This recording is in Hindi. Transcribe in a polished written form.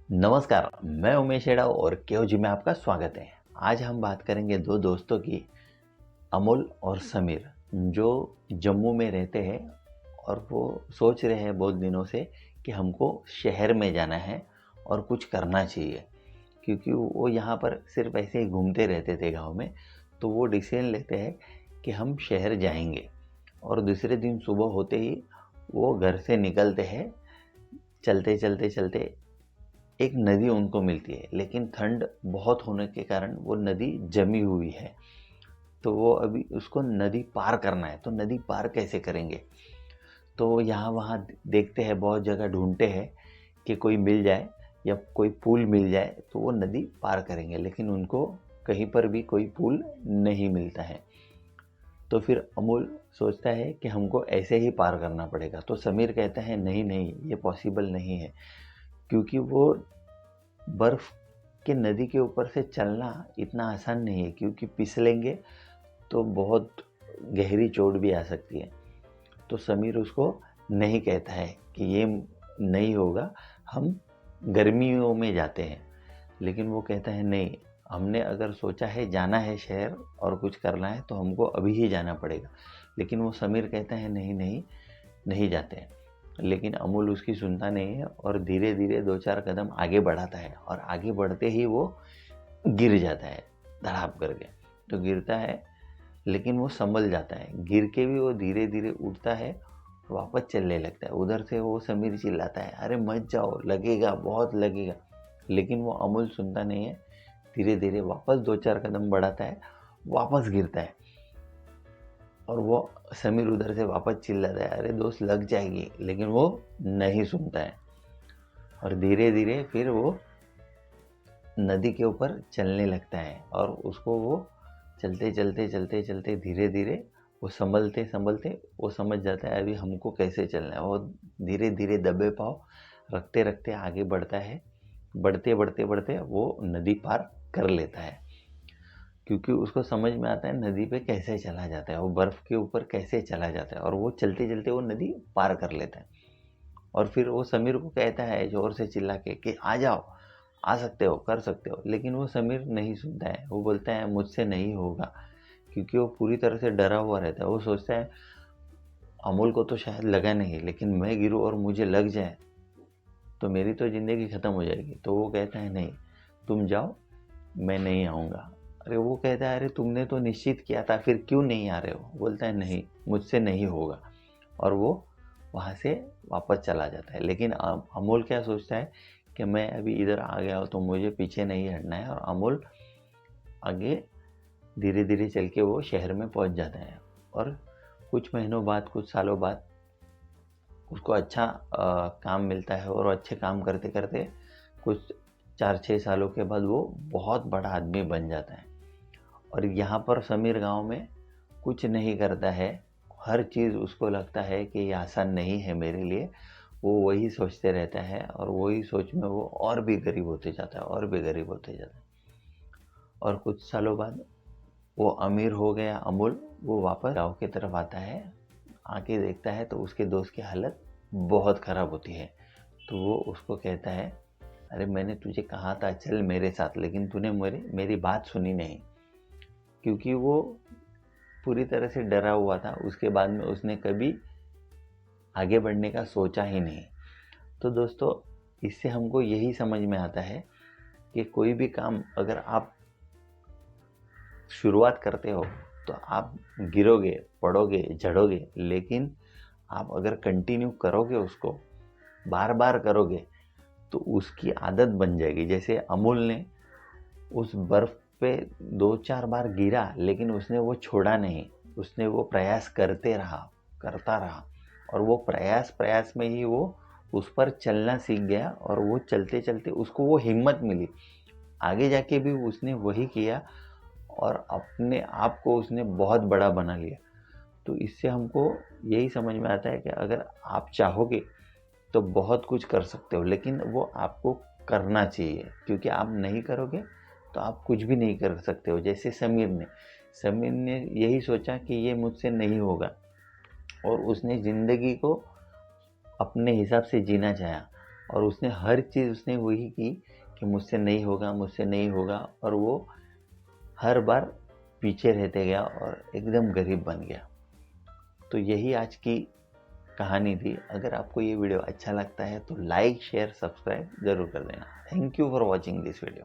नमस्कार, मैं उमेश एडाव और केओ जी में आपका स्वागत है। आज हम बात करेंगे दो दोस्तों की, अमोल और समीर, जो जम्मू में रहते हैं और वो सोच रहे हैं बहुत दिनों से कि हमको शहर में जाना है और कुछ करना चाहिए, क्योंकि वो यहाँ पर सिर्फ ऐसे ही घूमते रहते थे गांव में। तो वो डिसीजन लेते हैं कि हम शहर जाएंगे और दूसरे दिन सुबह होते ही वो घर से निकलते हैं। चलते चलते चलते एक नदी उनको मिलती है, लेकिन ठंड बहुत होने के कारण वो नदी जमी हुई है। तो वो अभी उसको नदी पार करना है, तो नदी पार कैसे करेंगे? तो यहाँ वहाँ देखते हैं, बहुत जगह ढूंढते हैं कि कोई मिल जाए या कोई पुल मिल जाए तो वो नदी पार करेंगे, लेकिन उनको कहीं पर भी कोई पुल नहीं मिलता है। तो फिर अमूल सोचता है कि हमको ऐसे ही पार करना पड़ेगा। तो समीर कहता है नहीं नहीं, ये पॉसिबल नहीं है, क्योंकि वो बर्फ के नदी के ऊपर से चलना इतना आसान नहीं है, क्योंकि फिसलेंगे तो बहुत गहरी चोट भी आ सकती है। तो समीर उसको नहीं कहता है कि ये नहीं होगा, हम गर्मियों में जाते हैं। लेकिन वो कहता है नहीं, हमने अगर सोचा है जाना है शहर और कुछ करना है तो हमको अभी ही जाना पड़ेगा। लेकिन वो समीर कहता है नहीं नहीं, नहीं जाते हैं। लेकिन अमूल उसकी सुनता नहीं है और धीरे धीरे 2-4 कदम आगे बढ़ाता है और आगे बढ़ते ही वो गिर जाता है धड़ाप करके। तो गिरता है, लेकिन वो संभल जाता है। गिर के भी वो धीरे धीरे उठता है, वापस चलने लगता है। उधर से वो समीर चिल्लाता है, अरे मत जाओ, लगेगा, बहुत लगेगा। लेकिन वो अमूल सुनता नहीं है। धीरे धीरे वापस 2-4 कदम बढ़ाता है, वापस गिरता है और वो समीर उधर से वापस चिल्लाता है, अरे दोस्त लग जाएगी। लेकिन वो नहीं सुनता है और धीरे धीरे फिर वो नदी के ऊपर चलने लगता है और उसको वो चलते चलते चलते चलते धीरे धीरे वो संभलते संभलते वो समझ जाता है अभी हमको कैसे चलना है। वो धीरे धीरे दबे पाँव रखते रखते आगे बढ़ता है। बढ़ते बढ़ते बढ़ते वो नदी पार कर लेता है, क्योंकि उसको समझ में आता है नदी पे कैसे चला जाता है, वो बर्फ़ के ऊपर कैसे चला जाता है, और वो चलते चलते वो नदी पार कर लेता है। और फिर वो समीर को कहता है ज़ोर से चिल्ला के कि आ जाओ, आ सकते हो, कर सकते हो। लेकिन वो समीर नहीं सुनता है। वो बोलता है मुझसे नहीं होगा, क्योंकि वो पूरी तरह से डरा हुआ रहता है। वो सोचता है अमूल को तो शायद लगा नहीं, लेकिन मैं गिरूँ और मुझे लग जाए तो मेरी तो ज़िंदगी ख़त्म हो जाएगी। तो वो कहता है नहीं, तुम जाओ, मैं नहीं आऊँगा। अरे वो कहता है अरे तुमने तो निश्चित किया था, फिर क्यों नहीं आ रहे हो? बोलता है नहीं, मुझसे नहीं होगा। और वो वहाँ से वापस चला जाता है। लेकिन अमोल क्या सोचता है कि मैं अभी इधर आ गया हूँ तो मुझे पीछे नहीं हटना है। और अमोल आगे धीरे धीरे चल के वो शहर में पहुँच जाता है। और कुछ महीनों बाद, कुछ सालों बाद उसको अच्छा काम मिलता है और अच्छे काम करते करते कुछ 4-6 सालों के बाद वो बहुत बड़ा आदमी बन जाता है। और यहाँ पर समीर गांव में कुछ नहीं करता है। हर चीज़ उसको लगता है कि ये आसान नहीं है मेरे लिए। वो वही सोचते रहता है और वही सोच में वो और भी गरीब होते जाता है, और भी गरीब होते जाता है। और कुछ सालों बाद वो अमीर हो गया अमूल। वो वापस गांव की तरफ आता है। आके देखता है तो उसके दोस्त की हालत बहुत ख़राब होती है। तो वो उसको कहता है, अरे मैंने तुझे कहा था चल मेरे साथ, लेकिन तूने मेरी बात सुनी नहीं। क्योंकि वो पूरी तरह से डरा हुआ था। उसके बाद में उसने कभी आगे बढ़ने का सोचा ही नहीं। तो दोस्तों, इससे हमको यही समझ में आता है कि कोई भी काम अगर आप शुरुआत करते हो तो आप गिरोगे, पड़ोगे, झड़ोगे, लेकिन आप अगर कंटिन्यू करोगे, उसको बार बार करोगे, तो उसकी आदत बन जाएगी। जैसे अमूल ने उस बर्फ पे 2-4 बार गिरा, लेकिन उसने वो छोड़ा नहीं। उसने वो प्रयास करते रहा, करता रहा, और वो प्रयास प्रयास में ही वो उस पर चलना सीख गया। और वो चलते चलते उसको वो हिम्मत मिली। आगे जाके भी उसने वही किया और अपने आप को उसने बहुत बड़ा बना लिया। तो इससे हमको यही समझ में आता है कि अगर आप चाहोगे तो बहुत कुछ कर सकते हो, लेकिन वो आपको करना चाहिए। क्योंकि आप नहीं करोगे तो आप कुछ भी नहीं कर सकते हो। जैसे समीर ने यही सोचा कि ये मुझसे नहीं होगा और उसने ज़िंदगी को अपने हिसाब से जीना चाहा। और उसने हर चीज़ उसने वही की कि मुझसे नहीं होगा, मुझसे नहीं होगा, और वो हर बार पीछे रहते गया और एकदम गरीब बन गया। तो यही आज की कहानी थी। अगर आपको ये वीडियो अच्छा लगता है तो लाइक, शेयर, सब्सक्राइब ज़रूर कर देना। Thank you for watching this video.